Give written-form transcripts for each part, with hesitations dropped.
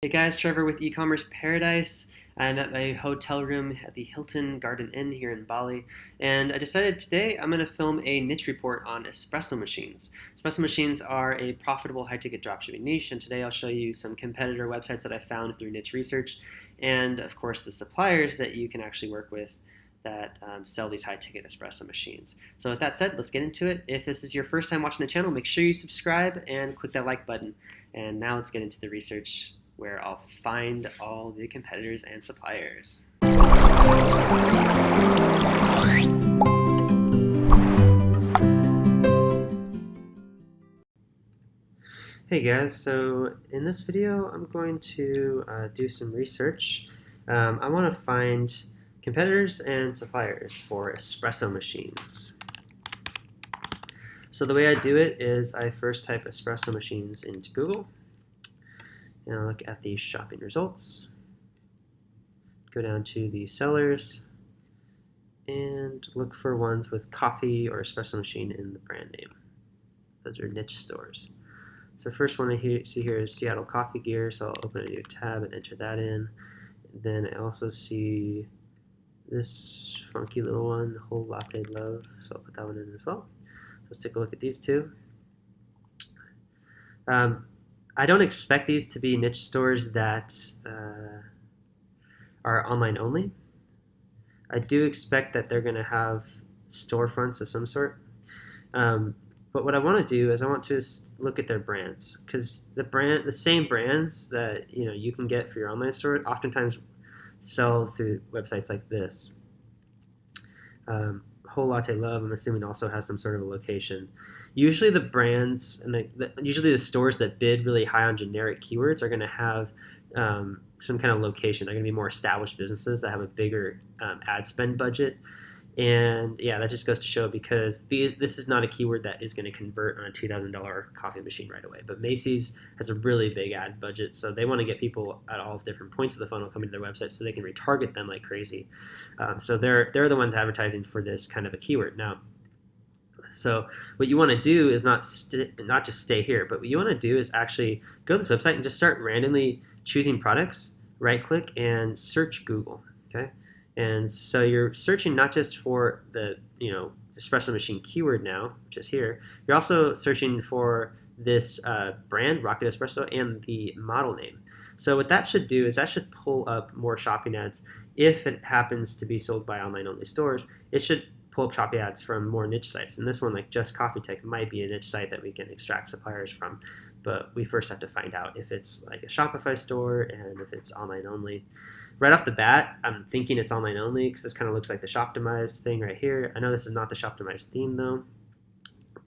Hey guys, Trevor with eCommerce Paradise. I'm at my hotel room at the Hilton Garden Inn here in Bali, and I decided today I'm going to film a niche report on espresso machines. Espresso machines are a profitable high-ticket dropshipping niche, and today I'll show you some competitor websites that I found through niche research, and of course the suppliers that you can actually work with that sell these high-ticket espresso machines. So with that said, let's get into it. If this is your first time watching the channel, make sure you subscribe and click that like button. And now let's get into the research where I'll find all the competitors and suppliers. Hey guys, so in this video I'm going to do some research. I want to find competitors and suppliers for espresso machines. So the way I do it is I first type espresso machines into Google. And I'll look at the shopping results, go down to the sellers, and look for ones with coffee or espresso machine in the brand name. Those are niche stores. So the first one I see here is Seattle Coffee Gear, so I'll open a new tab and enter that in. And then I also see this funky little one, Whole Latte Love, so I'll put that one in as well. Let's take a look at these two. I don't expect these to be niche stores that are online only. I do expect that they're going to have storefronts of some sort. But what I want to do is I want to look at their brands, because the same brands that you can get for your online store oftentimes sell through websites like this. Whole Latte Love, I'm assuming, also has some sort of a location. Usually the brands and usually the stores that bid really high on generic keywords are going to have some kind of location. They're going to be more established businesses that have a bigger ad spend budget. And yeah, that just goes to show, because this is not a keyword that is going to convert on a $2,000 coffee machine right away. But Macy's has a really big ad budget, so they want to get people at all different points of the funnel coming to their website so they can retarget them like crazy. So they're the ones advertising for this kind of a keyword. Now, so what you want to do is not just stay here, but what you want to do is actually go to this website and just start randomly choosing products, right click, and search Google. Okay. And so you're searching not just for the espresso machine keyword now, which is here. You're also searching for this brand, Rocket Espresso, and the model name. So what that should do is that should pull up more shopping ads. If it happens to be sold by online-only stores, it should pull up shopping ads from more niche sites. And this one, like Just Coffee Tech, might be a niche site that we can extract suppliers from. But we first have to find out if it's like a Shopify store and if it's online only. Right off the bat, I'm thinking it's online only because this kind of looks like the Shoptimized thing right here. I know this is not the Shoptimized theme though,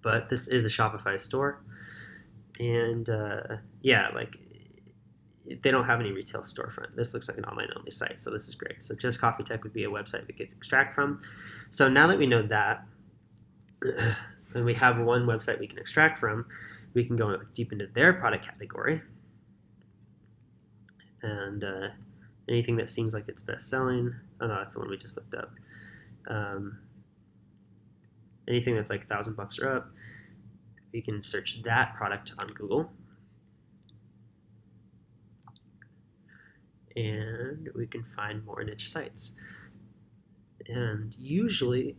but this is a Shopify store. And yeah, like they don't have any retail storefront. This looks like an online only site, so this is great. So Just Coffee Tech would be a website we could extract from. So now that we know that, and we have one website we can extract from, we can go deep into their product category. And anything that seems like it's best selling. Oh no, that's the one we just looked up. Anything that's like $1,000 or up, we can search that product on Google. And we can find more niche sites. And usually,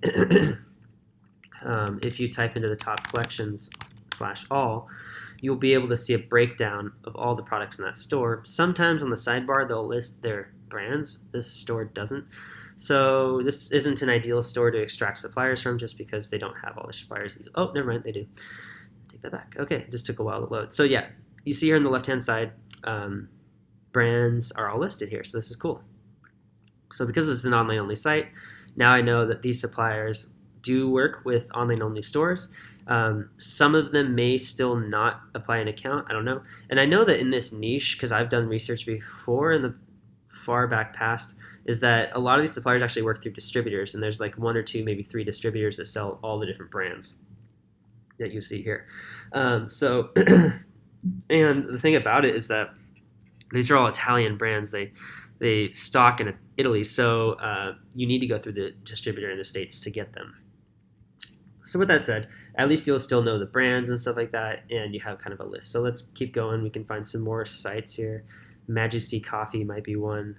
if you type into the top collections /all, you'll be able to see a breakdown of all the products in that store. Sometimes on the sidebar they'll list their brands. This store doesn't. So this isn't an ideal store to extract suppliers from, just because they don't have all the suppliers. Oh, never mind, they do. Take that back. Okay, it just took a while to load. So yeah, you see here on the left-hand side, brands are all listed here, so this is cool. So because this is an online-only site, now I know that these suppliers do work with online-only stores. Some of them may still not apply an account, I don't know. And I know that in this niche, because I've done research before in the far back past, is that a lot of these suppliers actually work through distributors, and there's like 1 or 2, maybe 3 distributors that sell all the different brands that you see here. And the thing about it is that these are all Italian brands. They stock in Italy, so you need to go through the distributor in the States to get them. So with that said, at least you'll still know the brands and stuff like that, and you have kind of a list. So let's keep going. We can find some more sites here. Majesty Coffee might be one.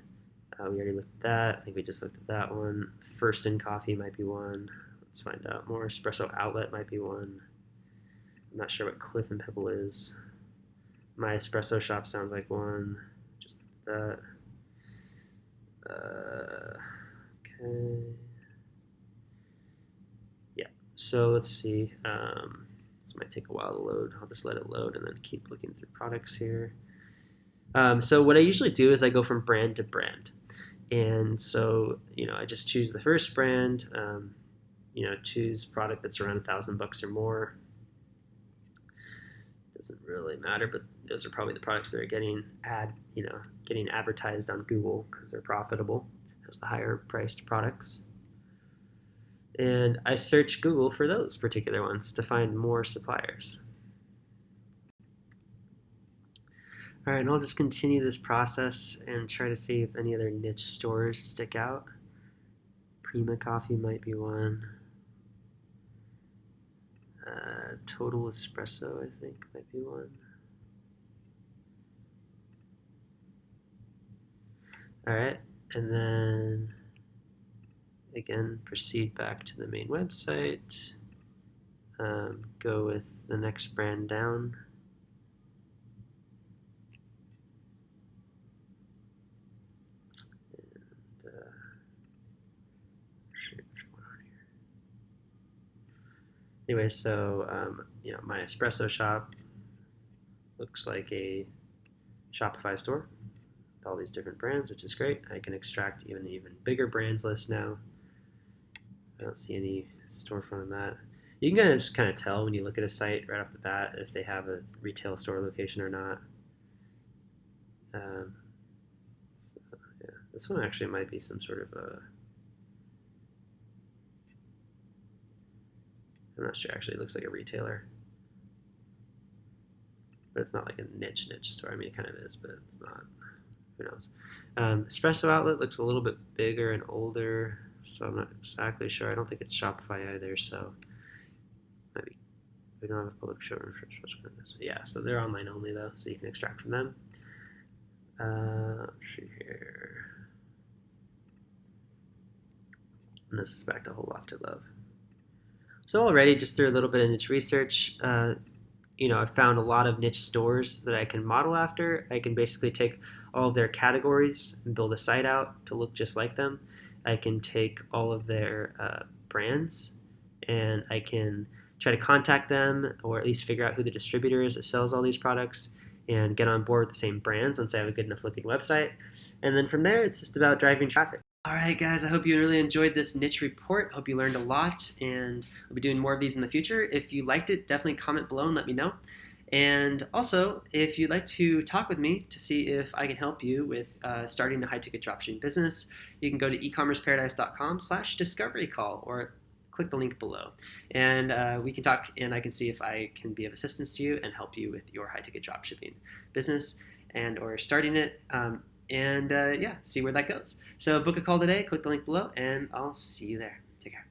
We already looked at that. I think we just looked at that one. First in Coffee might be one. Let's find out more. Espresso Outlet might be one. I'm not sure what Cliff and Pebble is. My Espresso Shop sounds like one. Just that. Okay. Yeah. So let's see. This might take a while to load. I'll just let it load and then keep looking through products here. So what I usually do is I go from brand to brand. And so, I just choose the first brand, choose product that's around $1,000 or more. Doesn't really matter, but those are probably the products that are getting advertised on Google because they're profitable. Those are the higher priced products. And I search Google for those particular ones to find more suppliers. All right, and I'll just continue this process and try to see if any other niche stores stick out. Prima Coffee might be one. Total Espresso, I think, might be one. All right, and then again, proceed back to the main website. Go with the next brand down. Anyway, so my Espresso Shop looks like a Shopify store with all these different brands, which is great. I can extract even bigger brands list now. I don't see any storefront on that. You can just kind of tell when you look at a site right off the bat if they have a retail store location or not. So, yeah, this one actually might be some sort of a. I'm not sure. Actually, it looks like a retailer, but it's not like a niche store. I mean, it kind of is, but it's not. Who knows? Espresso Outlet looks a little bit bigger and older, so I'm not exactly sure. I don't think it's Shopify either, so maybe we don't have a public showroom for Espresso. Yeah, so they're online only though, so you can extract from them. Let's see here, and this is back to Whole Lot to Love. So already, just through a little bit of niche research, I've found a lot of niche stores that I can model after. I can basically take all of their categories and build a site out to look just like them. I can take all of their brands and I can try to contact them or at least figure out who the distributor is that sells all these products and get on board with the same brands once I have a good enough looking website. And then from there, it's just about driving traffic. All right, guys, I hope you really enjoyed this niche report. I hope you learned a lot, and I'll be doing more of these in the future. If you liked it, definitely comment below and let me know. And also, if you'd like to talk with me to see if I can help you with starting a high-ticket dropshipping business, you can go to ecommerceparadise.com/discovery call or click the link below. And we can talk, and I can see if I can be of assistance to you and help you with your high-ticket dropshipping business and or starting it. See where that goes. So book a call today, click the link below, and I'll see you there. Take care.